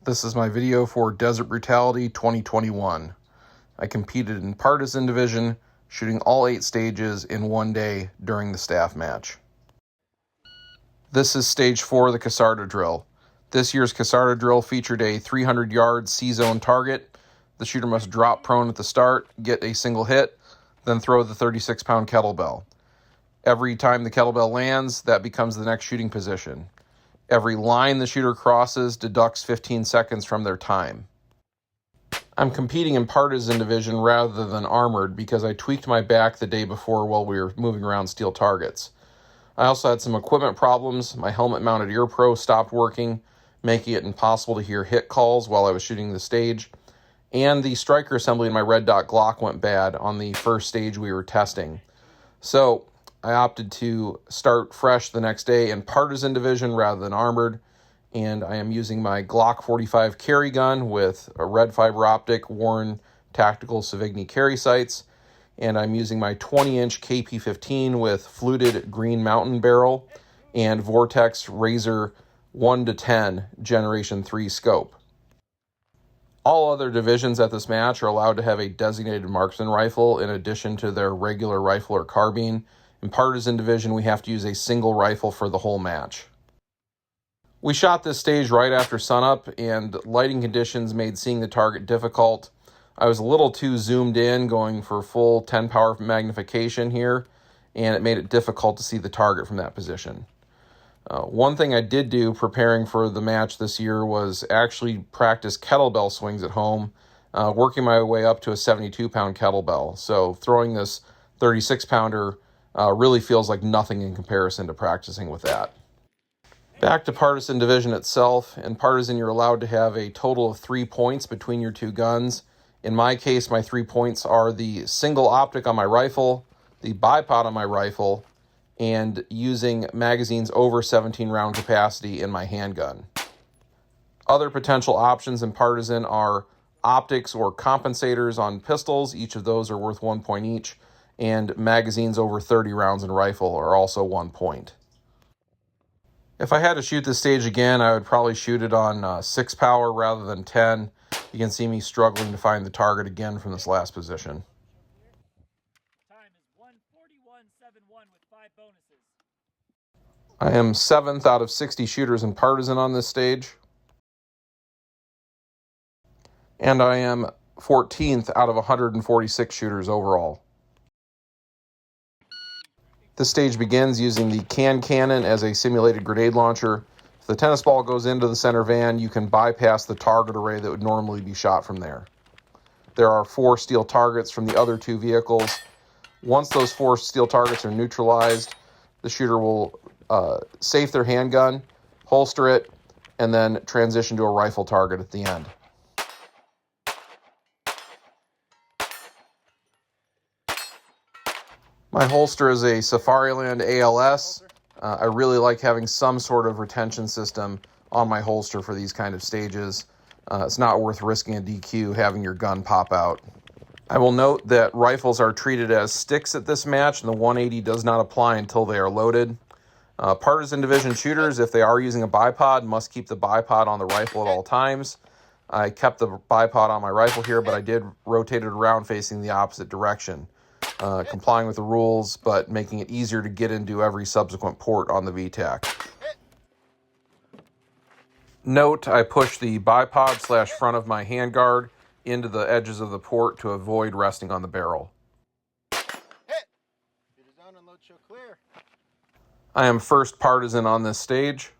This is my video for Desert Brutality 2021. I competed in Partisan Division, shooting all 8 stages in one day during the staff match. This is Stage 4 of the Casarda drill. This year's Casarda drill featured a 300-yard C-zone target. The shooter must drop prone at the start, get a single hit, then throw the 36-pound kettlebell. Every time the kettlebell lands, that becomes the next shooting position. Every line the shooter crosses deducts 15 seconds from their time. I'm competing in Partisan Division rather than Armored because I tweaked my back the day before while we were moving around steel targets. I also had some equipment problems. My helmet-mounted ear pro stopped working, making it impossible to hear hit calls while I was shooting the stage. And the striker assembly in my red dot Glock went bad on the first stage we were testing. So I opted to start fresh the next day in Partisan Division rather than Armored, and I am using my Glock 45 carry gun with a red fiber optic Warren Tactical Savigny carry sights, and I'm using my 20-inch KP15 with fluted Green Mountain barrel and Vortex Razor 1-10 Generation 3 scope. All other divisions at this match are allowed to have a designated marksman rifle in addition to their regular rifle or carbine. In Partisan Division, we have to use a single rifle for the whole match. We shot this stage right after sunup, and lighting conditions made seeing the target difficult. I was a little too zoomed in, going for full 10 power magnification here, and it made it difficult to see the target from that position. One thing I did do preparing for the match this year was actually practice kettlebell swings at home, working my way up to a 72-pound kettlebell. So throwing this 36-pounder really feels like nothing in comparison to practicing with that. Back to Partisan Division itself. In Partisan, you're allowed to have a total of 3 points between your two guns. In my case, my 3 points are the single optic on my rifle, the bipod on my rifle, and using magazines over 17 round capacity in my handgun. Other potential options in Partisan are optics or compensators on pistols. Each of those are worth 1 point each. And magazines over 30 rounds in rifle are also 1 point. If I had to shoot this stage again, I would probably shoot it on 6 power rather than 10. You can see me struggling to find the target again from this last position. Time is 1:41.71 with 5 bonuses. I am 7th out of 60 shooters in Partisan on this stage. And I am 14th out of 146 shooters overall. This stage begins using the cannon as a simulated grenade launcher. If the tennis ball goes into the center van, you can bypass the target array that would normally be shot from there. There are 4 steel targets from the other 2 vehicles. Once those 4 steel targets are neutralized, the shooter will safe their handgun, holster it, and then transition to a rifle target at the end. My holster is a Safariland ALS. I really like having some sort of retention system on my holster for these kind of stages. It's not worth risking a DQ having your gun pop out. I will note that rifles are treated as sticks at this match, and the 180 does not apply until they are loaded. Partisan Division shooters, if they are using a bipod, must keep the bipod on the rifle at all times. I kept the bipod on my rifle here, but I did rotate it around facing the opposite direction. Complying with the rules, but making it easier to get into every subsequent port on the VTAC. Note, I push the bipod / front of my handguard into the edges of the port to avoid resting on the barrel. I am first Partisan on this stage.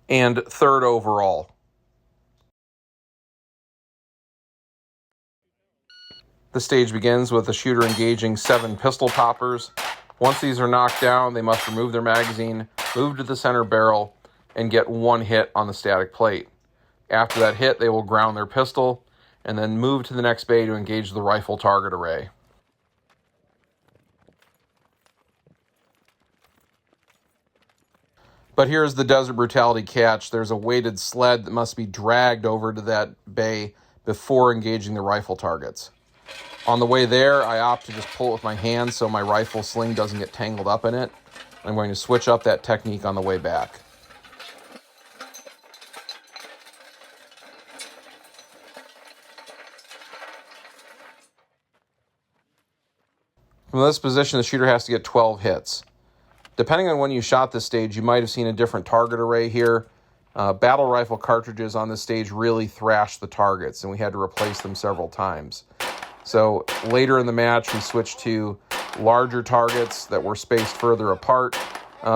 And 3rd overall. The stage begins with the shooter engaging 7 pistol poppers. Once these are knocked down, they must remove their magazine, move to the center barrel, and get 1 hit on the static plate. After that hit, they will ground their pistol, and then move to the next bay to engage the rifle target array. But here's the Desert Brutality catch. There's a weighted sled that must be dragged over to that bay before engaging the rifle targets. On the way there, I opt to just pull it with my hands so my rifle sling doesn't get tangled up in it. I'm going to switch up that technique on the way back. From this position, the shooter has to get 12 hits. Depending on when you shot this stage, you might have seen a different target array here. Battle rifle cartridges on this stage really thrashed the targets, and we had to replace them several times. So later in the match, we switched to larger targets that were spaced further apart.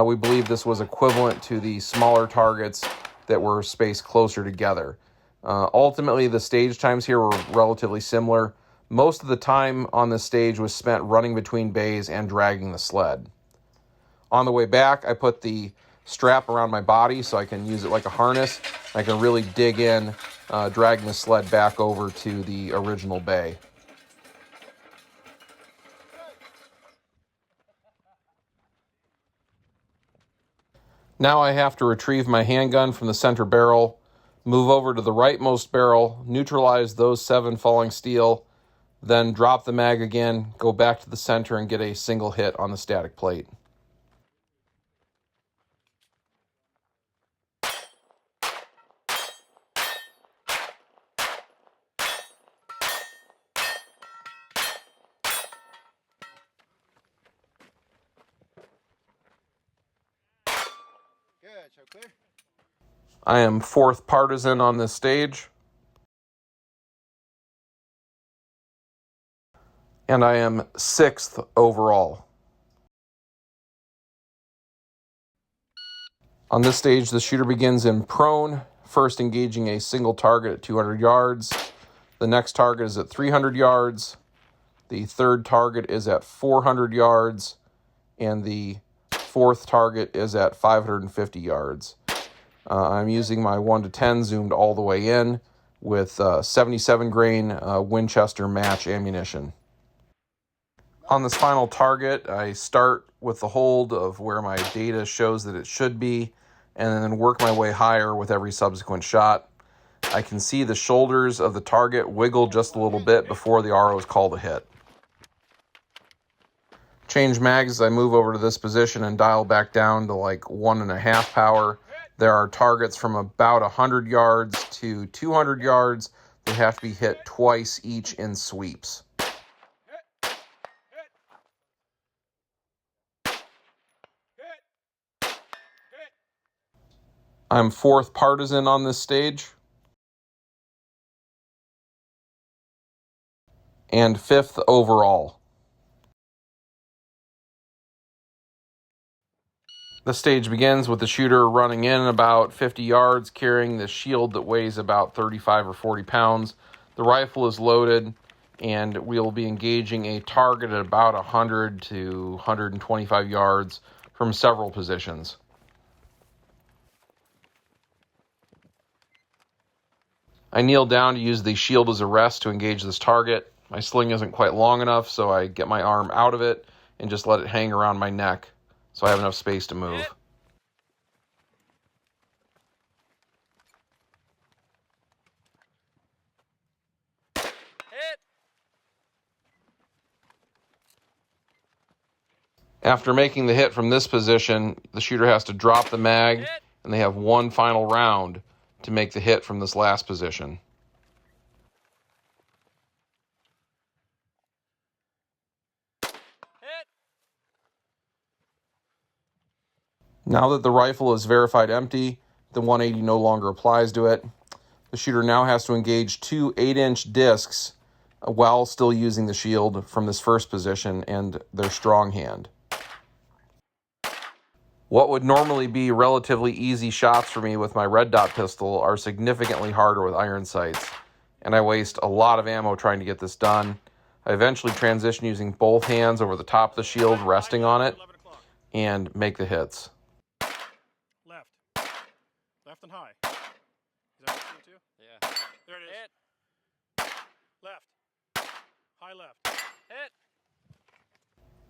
We believe this was equivalent to the smaller targets that were spaced closer together. Ultimately, the stage times here were relatively similar. Most of the time on this stage was spent running between bays and dragging the sled. On the way back, I put the strap around my body so I can use it like a harness. I can really dig in, dragging the sled back over to the original bay. Now I have to retrieve my handgun from the center barrel, move over to the rightmost barrel, neutralize those 7 falling steel, then drop the mag again, go back to the center and get a single hit on the static plate. Good, show clear. I am 4th partisan on this stage. And I am 6th overall. On this stage, the shooter begins in prone, first engaging a single target at 200 yards. The next target is at 300 yards. The third target is at 400 yards. And the 4th target is at 550 yards. I'm using my 1-10 zoomed all the way in with 77 grain Winchester match ammunition. On this final target, I start with the hold of where my data shows that it should be, and then work my way higher with every subsequent shot. I can see the shoulders of the target wiggle just a little bit before the RO is called a hit. Change mags as I move over to this position and dial back down to like 1.5 power. There are targets from about 100 yards to 200 yards that have to be hit twice each in sweeps. I'm 4th partisan on this stage. And 5th overall. The stage begins with the shooter running in about 50 yards, carrying the shield that weighs about 35 or 40 pounds. The rifle is loaded, and we'll be engaging a target at about 100 to 125 yards from several positions. I kneel down to use the shield as a rest to engage this target. My sling isn't quite long enough, so I get my arm out of it and just let it hang around my neck so I have enough space to move. Hit! After making the hit from this position, the shooter has to drop the mag, and they have one final round to make the hit from this last position. Hit! Now that the rifle is verified empty, the 180 no longer applies to it. The shooter now has to engage 2 8-inch discs while still using the shield from this first position and their strong hand. What would normally be relatively easy shots for me with my red dot pistol are significantly harder with iron sights, and I waste a lot of ammo trying to get this done. I eventually transition using both hands over the top of the shield, resting on it, and make the hits. Left. Left and high. Is that what you do too? Yeah. There it is. Hit! Left. High left. Hit!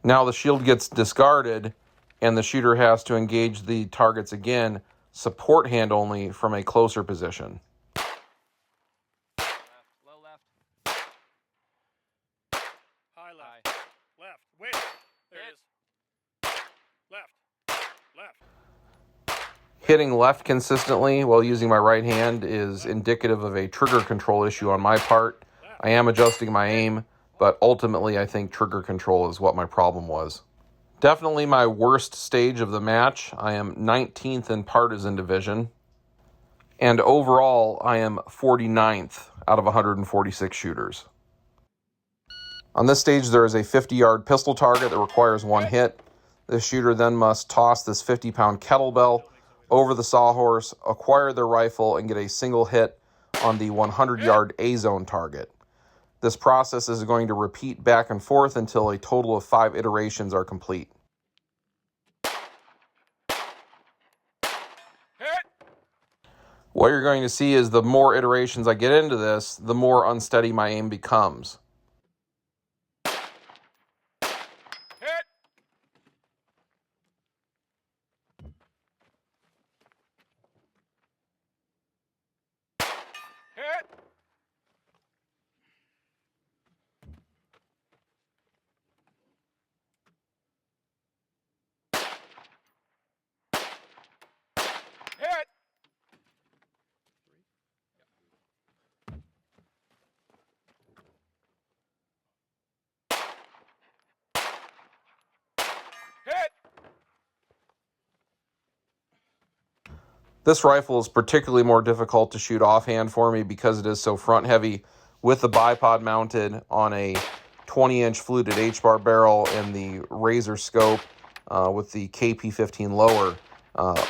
Now the shield gets discarded, and the shooter has to engage the targets again, support hand only, from a closer position. Left. Low left. High left. High. Left. Wait. There it is. Left. Hitting left consistently while using my right hand is indicative of a trigger control issue on my part. I am adjusting my aim, but ultimately I think trigger control is what my problem was. Definitely my worst stage of the match. I am 19th in partisan division. And overall, I am 49th out of 146 shooters. On this stage, there is a 50-yard pistol target that requires one hit. The shooter then must toss this 50-pound kettlebell over the sawhorse, acquire their rifle, and get a single hit on the 100-yard A-zone target. This process is going to repeat back and forth until a total of 5 iterations are complete. What you're going to see is the more iterations I get into this, the more unsteady my aim becomes. This rifle is particularly more difficult to shoot offhand for me because it is so front heavy with the bipod mounted on a 20-inch fluted H-bar barrel and the Razor scope with the KP-15 lower.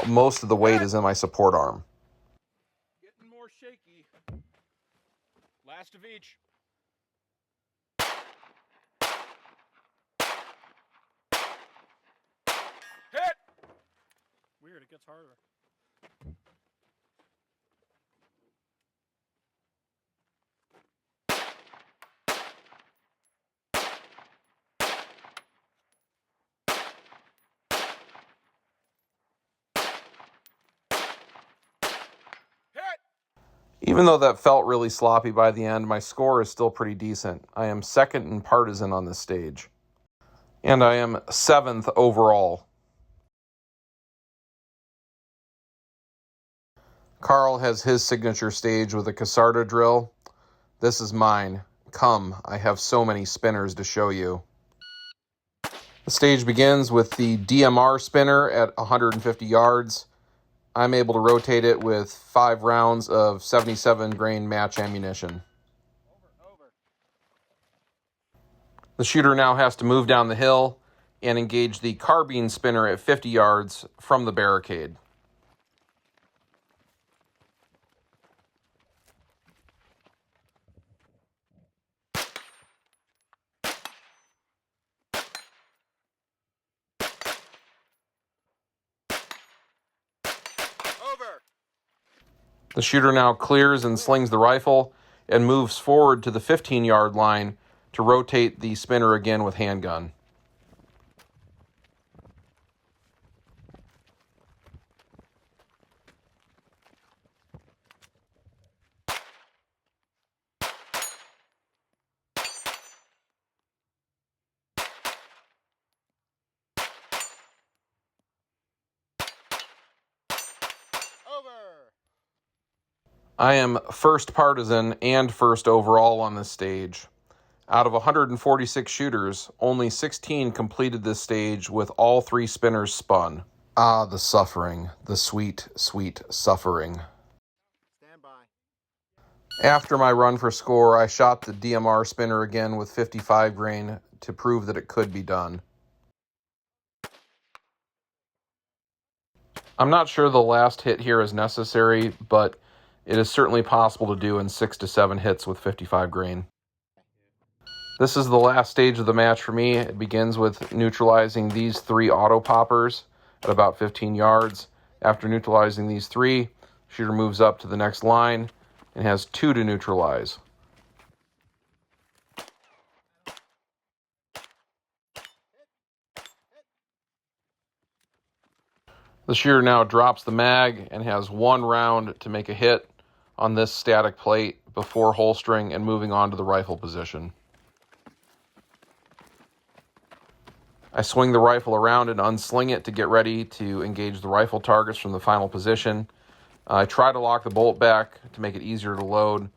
Most of the weight is in my support arm. Getting more shaky. Last of each. Hit! Weird, it gets harder. Even though that felt really sloppy by the end, my score is still pretty decent. I am second in partisan on this stage. And I am 7th overall. Carl has his signature stage with a Casarda drill. This is mine. Come, I have so many spinners to show you. The stage begins with the DMR spinner at 150 yards. I'm able to rotate it with 5 rounds of 77 grain match ammunition. The shooter now has to move down the hill and engage the carbine spinner at 50 yards from the barricade. The shooter now clears and slings the rifle and moves forward to the 15-yard line to rotate the spinner again with handgun. I am first partisan and first overall on this stage. Out of 146 shooters, only 16 completed this stage with all 3 spinners spun. Ah, the suffering, the sweet, sweet suffering. Stand by. After my run for score, I shot the DMR spinner again with 55 grain to prove that it could be done. I'm not sure the last hit here is necessary, but it is certainly possible to do in 6 to 7 hits with 55 grain. This is the last stage of the match for me. It begins with neutralizing these 3 auto poppers at about 15 yards. After neutralizing these 3, shooter moves up to the next line and has 2 to neutralize. The shooter now drops the mag and has 1 round to make a hit on this static plate before holstering and moving on to the rifle position. I swing the rifle around and unsling it to get ready to engage the rifle targets from the final position. I try to lock the bolt back to make it easier to load.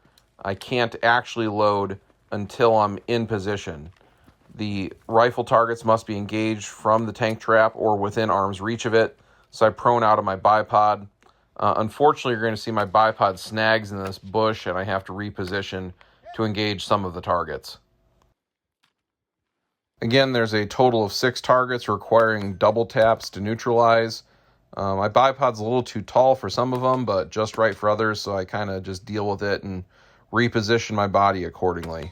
I can't actually load until I'm in position. The rifle targets must be engaged from the tank trap or within arm's reach of it, so I prone out of my bipod. Unfortunately, you're going to see my bipod snags in this bush, and I have to reposition to engage some of the targets. Again, there's a total of 6 targets requiring double taps to neutralize. My bipod's a little too tall for some of them, but just right for others, so I kind of just deal with it and reposition my body accordingly.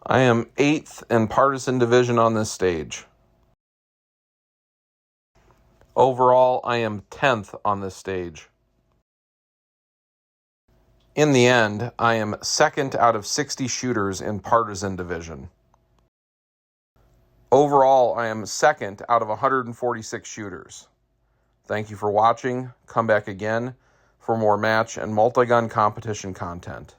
I am 8th in partisan division on this stage. Overall, I am 10th on this stage. In the end, I am 2nd out of 60 shooters in partisan division. Overall, I am 2nd out of 146 shooters. Thank you for watching. Come back again for more match and multi-gun competition content.